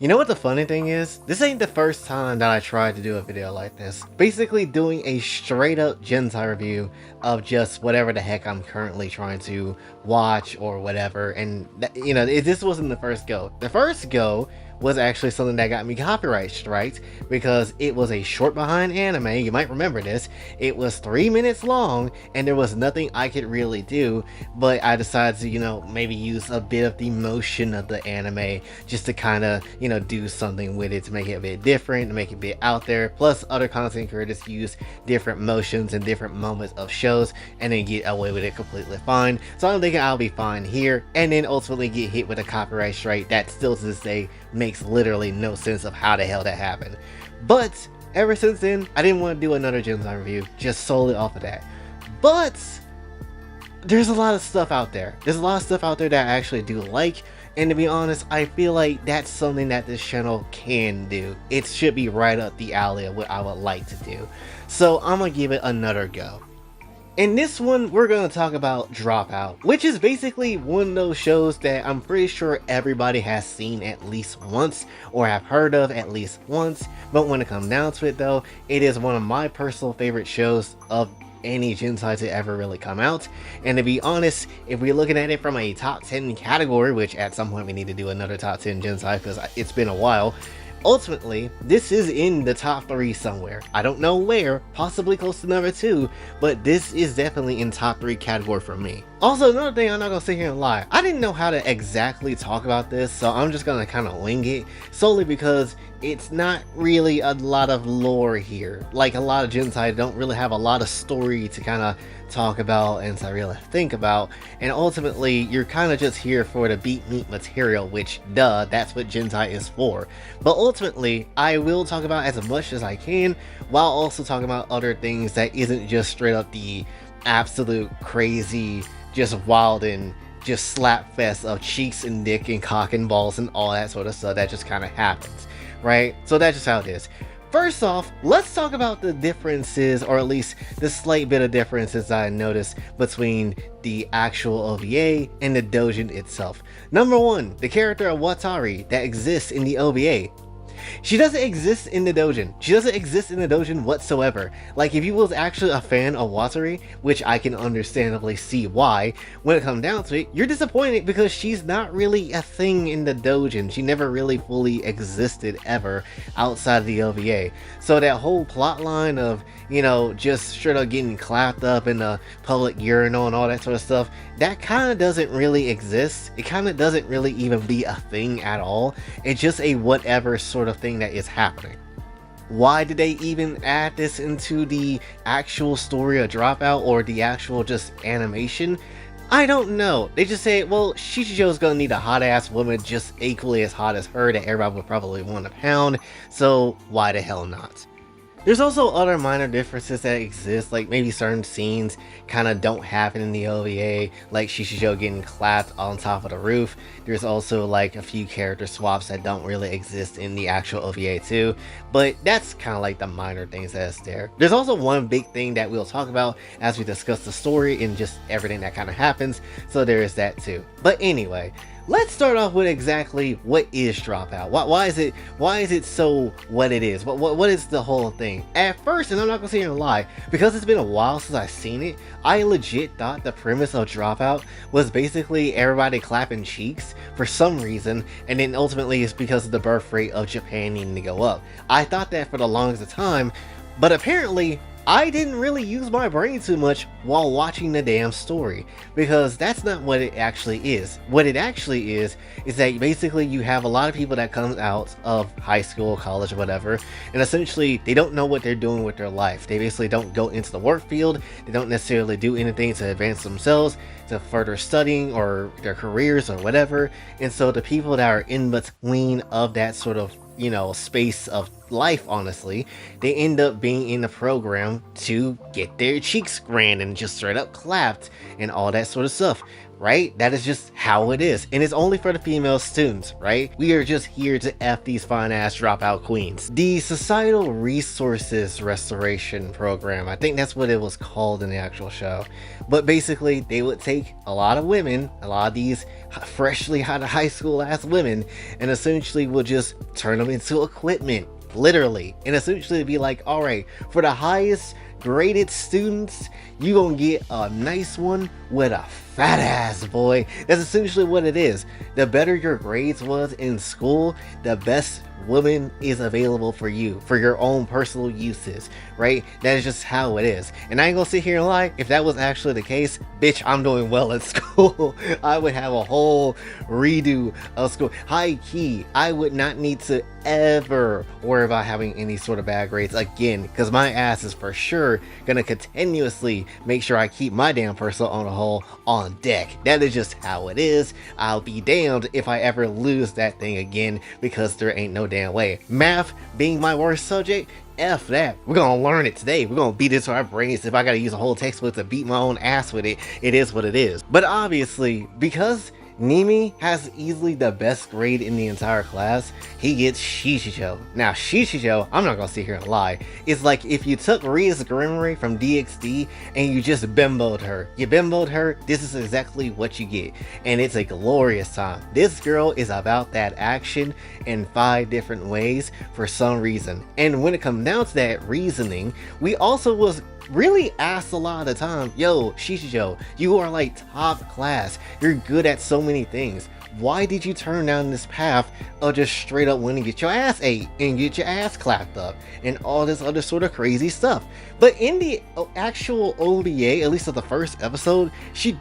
You know what the funny thing is? This ain't the first time that I tried to do a video like this. Basically doing a straight up Gentai review of just whatever the heck I'm currently trying to watch or whatever. And this wasn't the first go. The first go was actually something that got me copyright striked because it was a short behind anime. You might remember this. It was 3 minutes long and there was nothing I could really do, but I decided to, maybe use a bit of the motion of the anime just to kind of, do something with it to make it a bit different, to make it a bit out there. Plus, other content creators use different motions and different moments of shows and then get away with it completely fine. So I'm thinking I'll be fine here and then ultimately get hit with a copyright strike that still to this day makes literally no sense of how the hell that happened. But ever since then, I didn't want to do another Gentai review just solely off of that. But there's a lot of stuff out there. There's a lot of stuff out there that I actually do like, and to be honest, I feel like that's something that this channel can do. It should be right up the alley of what I would like to do. So I'm gonna give it another go. In this one, we're going to talk about Dropout, which is basically one of those shows that I'm pretty sure everybody has seen at least once or have heard of at least once. But when it comes down to it though, it is one of my personal favorite shows of any Gentai to ever really come out. And to be honest, if we're looking at it from a top 10 category, which at some point we need to do another top 10 Gentai because it's been a while, ultimately, this is in the top 3 somewhere. I don't know where, possibly close to number 2, but this is definitely in top 3 category for me. Also, another thing, I'm not gonna sit here and lie, I didn't know how to exactly talk about this, so I'm just gonna kind of wing it, solely because it's not really a lot of lore here. Like a lot of Gentai don't really have a lot of story to kind of talk about and to really think about, and ultimately you're kind of just here for the beat meat material, which duh, that's what Gentai is for. But ultimately I will talk about as much as I can while also talking about other things that isn't just straight up the absolute crazy, just wild and just slap fest of cheeks and dick and cock and balls and all that sort of stuff that just kind of happens, right? So that's just how it is. First off, let's talk about the differences, or at least the slight bit of differences I noticed between the actual OVA and the doujin itself. Number 1, the character of Watari that exists in the OVA. She doesn't exist in the doujin. She doesn't exist in the doujin whatsoever. Like, if you was actually a fan of Watari, which I can understandably see why, when it comes down to it, you're disappointed because she's not really a thing in the doujin. She never really fully existed ever outside of the OVA. So that whole plot line of, just straight up getting clapped up in the public urinal and all that sort of stuff, that kind of doesn't really exist. It kind of doesn't really even be a thing at all. It's just a whatever sort of thing that is happening. Why did they even add this into the actual story of Dropout or the actual just animation? I don't know. They just say, well, Shichijo's gonna need a hot ass woman just equally as hot as her that everybody would probably want to pound, so why the hell not? There's also other minor differences that exist, like maybe certain scenes kind of don't happen in the OVA, like Shishijo getting clapped on top of the roof. There's also like a few character swaps that don't really exist in the actual OVA too, but that's kind of like the minor things that's there. There's also one big thing that we'll talk about as we discuss the story and just everything that kind of happens, so there is that too. But anyway, let's start off with exactly what is Dropout. Why is it so what it is? What is the whole thing? At first, and I'm not gonna sit here and lie, because it's been a while since I've seen it, I legit thought the premise of Dropout was basically everybody clapping cheeks for some reason, and then ultimately it's because of the birth rate of Japan needing to go up. I thought that for the longest time, but apparently I didn't really use my brain too much while watching the damn story, because that's not what it actually is. What it actually is that basically you have a lot of people that come out of high school, college, or whatever, and essentially they don't know what they're doing with their life. They basically don't go into the work field, they don't necessarily do anything to advance themselves, to further studying or their careers or whatever, and so the people that are in between of that sort of space of life, honestly, they end up being in the program to get their cheeks grand and just straight up clapped and all that sort of stuff, right? That is just how it is. And it's only for the female students, right? We are just here to F these fine ass dropout queens. The Societal Resources Restoration Program, I think that's what it was called in the actual show. But basically, they would take a lot of women, a lot of these freshly out of high school ass women, and essentially would just turn them into equipment, literally. And essentially be like, all right, for the highest graded students, you gonna get a nice one with a fat ass, boy. That's essentially what it is. The better your grades was in school, the best woman is available for you for your own personal uses, right? That is just how it is. And I ain't gonna sit here and lie, if that was actually the case, bitch, I'm doing well at school. I would have a whole redo of school. High key, I would not need to ever worry about having any sort of bad grades again, because my ass is for sure gonna continuously make sure I keep my damn personal on a whole on deck. That is just how it is. I'll be damned if I ever lose that thing again, because there ain't no damn way. Math being my worst subject, F that. We're gonna learn it today. We're gonna beat it to our brains. If I gotta use a whole textbook to beat my own ass with it, it is what it is. But obviously, because Nimi has easily the best grade in the entire class, he gets Shishijo. Now Shishijo, I'm not gonna sit here and lie, it's like if you took Ria's Grimory from DxD and you just bimboed her. You bimboed her, this is exactly what you get. And it's a glorious time. This girl is about that action in 5 different ways for some reason. And when it comes down to that reasoning, we also was really asked a lot of the time, yo, Shishijo, you are like top class. You're good at so many things. Why did you turn down this path of just straight up wanting to get your ass ate and get your ass clapped up and all this other sort of crazy stuff? But in the actual OVA, at least of the first episode, she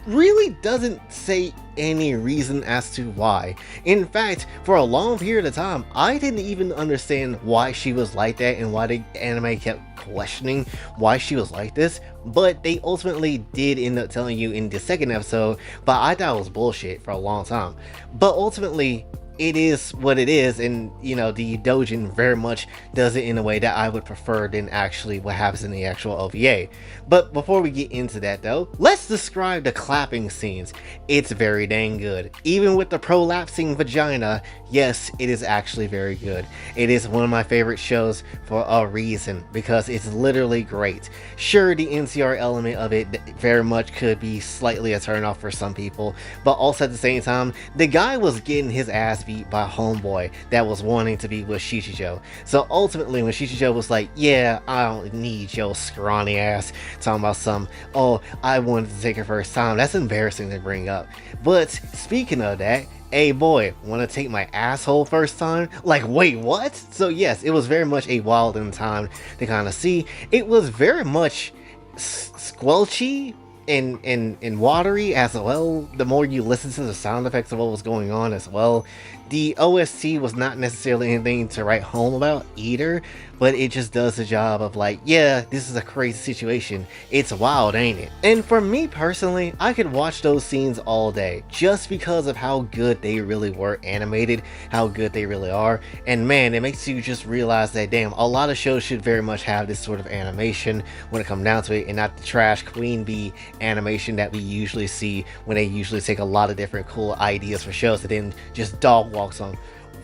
really doesn't say any reason as to why. In fact, for a long period of time, I didn't even understand why she was like that and why the anime kept questioning why she was like this, but they ultimately did end up telling you in the second episode, but I thought it was bullshit for a long time. But ultimately, it is what it is, and you know, the doujin very much does it in a way that I would prefer than actually what happens in the actual OVA. But before we get into that though, let's describe the clapping scenes. It's very dang good. Even with the prolapsing vagina, yes, it is actually very good. It is one of my favorite shows for a reason, because it's literally great. Sure, the NCR element of it very much could be slightly a turnoff for some people, but also at the same time, the guy was getting his ass beat by homeboy that was wanting to be with Shishijo. So ultimately, when Shishijo was like, yeah, I don't need your scrawny ass talking about some, oh, I wanted to take her first time, that's embarrassing to bring up. But speaking of that, hey boy, want to take my asshole first time? Like, wait, what? So yes, it was very much a wild time to kind of see. It was very much squelchy and watery as well. The more you listen to the sound effects of what was going on as well, the OST was not necessarily anything to write home about either, but it just does the job of like, yeah, this is a crazy situation. It's wild, ain't it? And for me personally, I could watch those scenes all day just because of how good they really were animated, how good they really are. And man, it makes you just realize that, damn, a lot of shows should very much have this sort of animation when it comes down to it, and not the trash queen bee animation that we usually see when they usually take a lot of different cool ideas for shows and then just dog walks on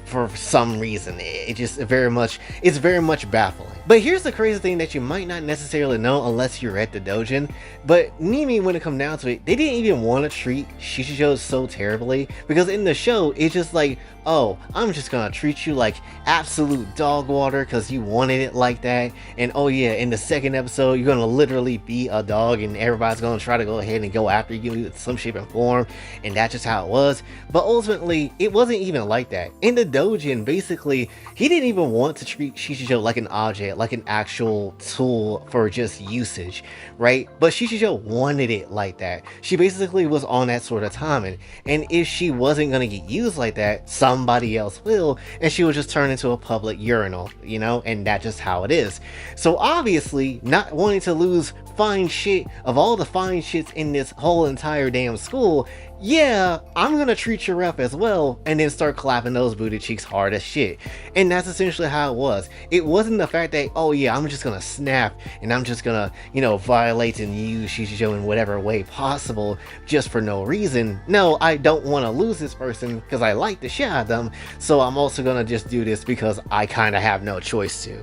for some reason. It's very much baffling. But here's the crazy thing that you might not necessarily know unless you're at the doujin, but Nimi, when it comes down to it, they didn't even want to treat Shishijo so terribly, because in the show it's just like, oh, I'm just gonna treat you like absolute dog water because you wanted it like that, and oh yeah, in the second episode you're gonna literally be a dog and everybody's gonna try to go ahead and go after you in some shape and form, and that's just how it was. But ultimately it wasn't even like that. In the doujin, basically he didn't even want to treat Shishijo like an object, like an actual tool for just usage, right? But Shishijo wanted it like that. She basically was on that sort of timing, and if she wasn't gonna get used like that, somebody else will, and she would just turn into a public urinal, you know, and that's just how it is. So obviously, not wanting to lose fine shit of all the fine shits in this whole entire damn school, yeah, I'm gonna treat you rough as well, and then start clapping those booty cheeks hard as shit. And that's essentially how it was. It wasn't the fact that, oh yeah, I'm just gonna snap and I'm just gonna, violate and use Shishijo in whatever way possible just for no reason. No, I don't want to lose this person because I like the shit out of them, so I'm also gonna just do this because I kind of have no choice to.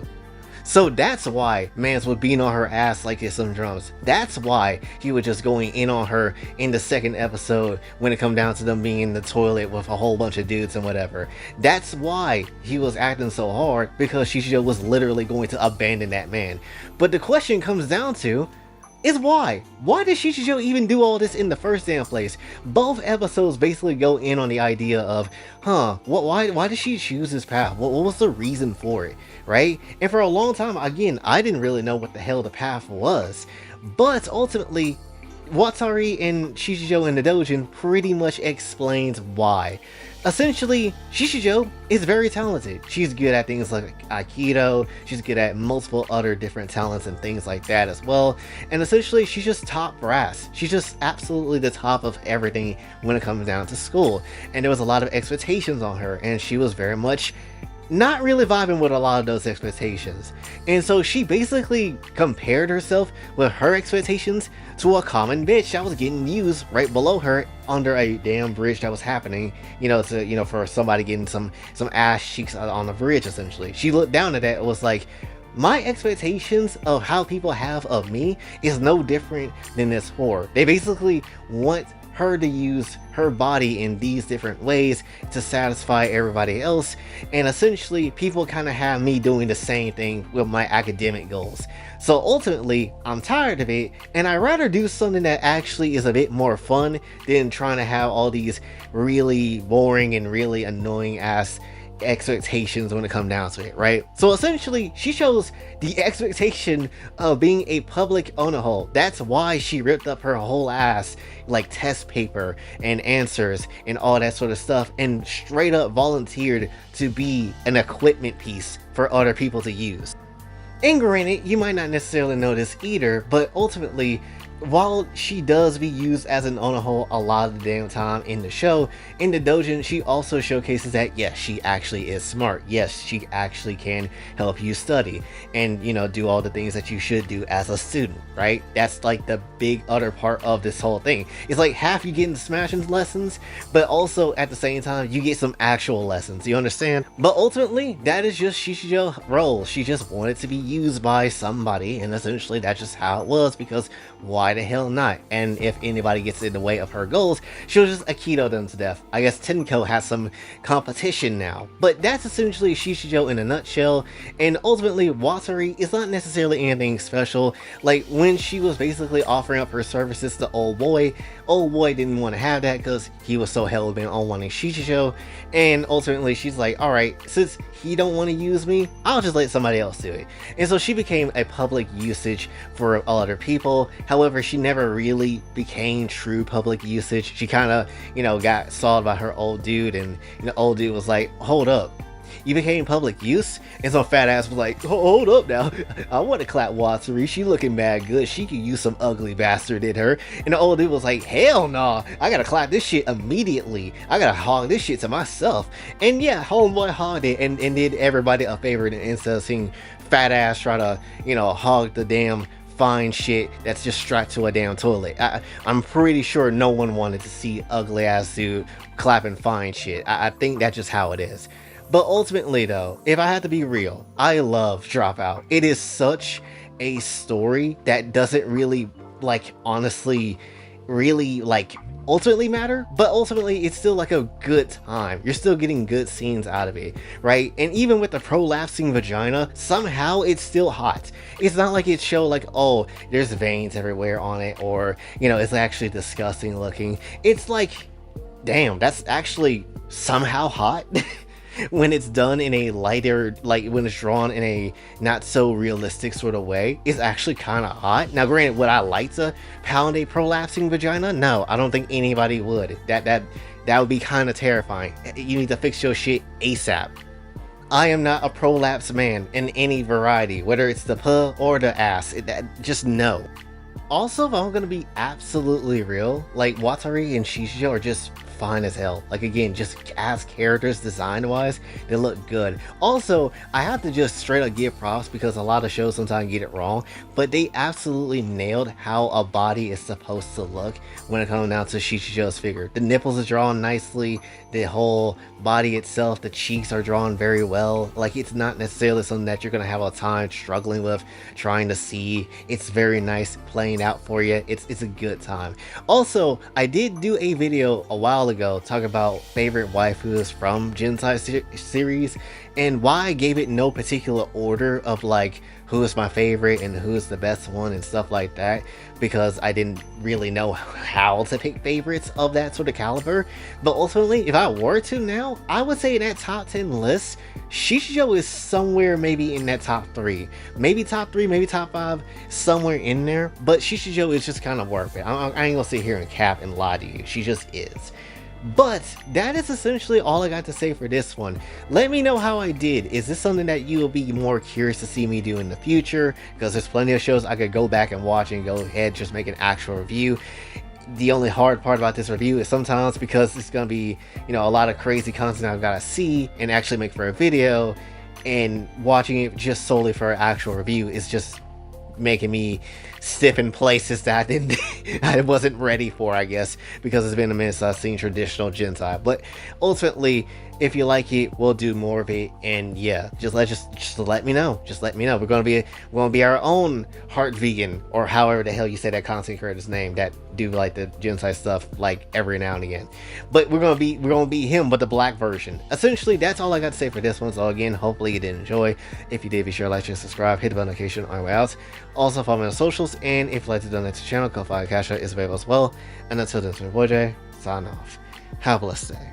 So that's why Mans would beat on her ass like it's some drums. That's why he was just going in on her in the second episode when it come down to them being in the toilet with a whole bunch of dudes and whatever. That's why he was acting so hard, because Shishijo was literally going to abandon that man. But the question comes down to is why? Why did Shishijo even do all this in the first damn place? Both episodes basically go in on the idea of, why did she choose this path? What was the reason for it, right? And for a long time, again, I didn't really know what the hell the path was. But ultimately, Watari and Shishijo in the Dojin pretty much explains why. Essentially, Shishijo is very talented. She's good at things like Aikido, she's good at multiple other different talents and things like that as well. And essentially, she's just top brass. She's just absolutely the top of everything when it comes down to school. And there was a lot of expectations on her, and she was very much not really vibing with a lot of those expectations. And so she basically compared herself with her expectations to a common bitch that was getting used right below her under a damn bridge that was happening, for somebody getting some ass cheeks on the bridge. Essentially, she looked down at that and was like, my expectations of how people have of me is no different than this whore. They basically want her to use her body in these different ways to satisfy everybody else, and essentially people kind of have me doing the same thing with my academic goals. So ultimately, I'm tired of it, and I'd rather do something that actually is a bit more fun than trying to have all these really boring and really annoying ass expectations when it comes down to it, right? So essentially, she chose the expectation of being a public onoho. That's why she ripped up her whole ass, like test paper and answers and all that sort of stuff, and straight up volunteered to be an equipment piece for other people to use. And granted, you might not necessarily know this either, but ultimately, while she does be used as an onoho a lot of the damn time in the show, in the Dojin, she also showcases that yes, she actually is smart. Yes, she actually can help you study and, do all the things that you should do as a student, right? That's like the big other part of this whole thing. It's like half you getting smashing lessons, but also at the same time, you get some actual lessons, you understand? But ultimately, that is just Shishijo's role. She just wanted to be used by somebody, and essentially that's just how it was, because why the hell not? And if anybody gets in the way of her goals, she'll just Aikido them to death. I guess Tenko has some competition now, but that's essentially Shishijo in a nutshell. And ultimately, Watari is not necessarily anything special. Like when she was basically offering up her services to old boy didn't want to have that because he was so hell-bent on wanting Shishijo. And ultimately, she's like, all right, since he don't want to use me, I'll just let somebody else do it. And so she became a public usage for other people. However, she never really became true public usage. She kind of, got sawed by her old dude, and the old dude was like, hold up, you became public use? And some fat ass was like, hold up now, I want to clap Watari, she looking mad good, she could use some ugly bastard in her. And the old dude was like, hell nah, I gotta clap this shit immediately, I gotta hog this shit to myself. And yeah, homeboy hogged it and did everybody a favor, instead of seeing fat ass try to, hog the damn fine shit that's just strapped to a damn toilet. I'm pretty sure no one wanted to see ugly ass dude clapping fine shit. I think that's just how it is. But ultimately though, if I had to be real, I love Dropout. It is such a story that doesn't really, honestly, really, ultimately matter, but ultimately it's still like a good time. You're still getting good scenes out of it, right? And even with the prolapsing vagina, somehow it's still hot. It's not like it's show like, oh, there's veins everywhere on it, or, it's actually disgusting looking. It's like, damn, that's actually somehow hot. When it's done in a lighter, when it's drawn in a not so realistic sort of way, it's actually kind of hot. Now granted, would I like to pound a prolapsing vagina? No, I don't think anybody would. That would be kind of terrifying. You need to fix your shit ASAP. I am not a prolapse man in any variety, whether it's the puh or the ass. Just no. Also, if I'm gonna be absolutely real, like Watari and Shishijo are just fine as hell. Like again, just as characters design wise, they look good. Also, I have to just straight up give props because a lot of shows sometimes get it wrong, but they absolutely nailed how a body is supposed to look when it comes down to Shishijo's figure. The nipples are drawn nicely, the whole body itself, the cheeks are drawn very well. Like it's not necessarily something that you're gonna have a time struggling with trying to see. It's very nice playing out for you. It's a good time. Also, I did do a video a while ago talking about favorite waifus from Gensai series and why I gave it no particular order of like who is my favorite and who's the best one and stuff like that, because I didn't really know how to pick favorites of that sort of caliber. But ultimately, if I were to now, I would say in that top 10 list, Shishijo is somewhere maybe in that top 3. Maybe top 3, maybe top 5, somewhere in there. But Shishijo is just kind of worth it. I ain't gonna sit here and cap and lie to you. She just is. But that is essentially all I got to say for this one. Let me know how I did. Is this something that you will be more curious to see me do in the future? Because there's plenty of shows I could go back and watch and go ahead just make an actual review. The only hard part about this review is sometimes because it's going to be, you know, a lot of crazy content I've got to see and actually make for a video, and watching it just solely for an actual review is just making me stiff in places that I wasn't ready for, I guess, because it's been a minute since I've seen traditional Gensai. But ultimately, if you like it, we'll do more of it, and yeah, just let me know. Just let me know. We're gonna be our own heart vegan, or however the hell you say that content creator's name that do like the Gensai stuff like every now and again. But we're gonna be him, but the black version. Essentially, that's all I got to say for this one. So again, hopefully you did enjoy. If you did, be sure to like and subscribe, hit the bell notification on your way out. Also follow me on socials, and if you'd like to donate to the channel, Kofi Cash is available as well. And until then, it's my boy Jay, sign off. Have a blessed day.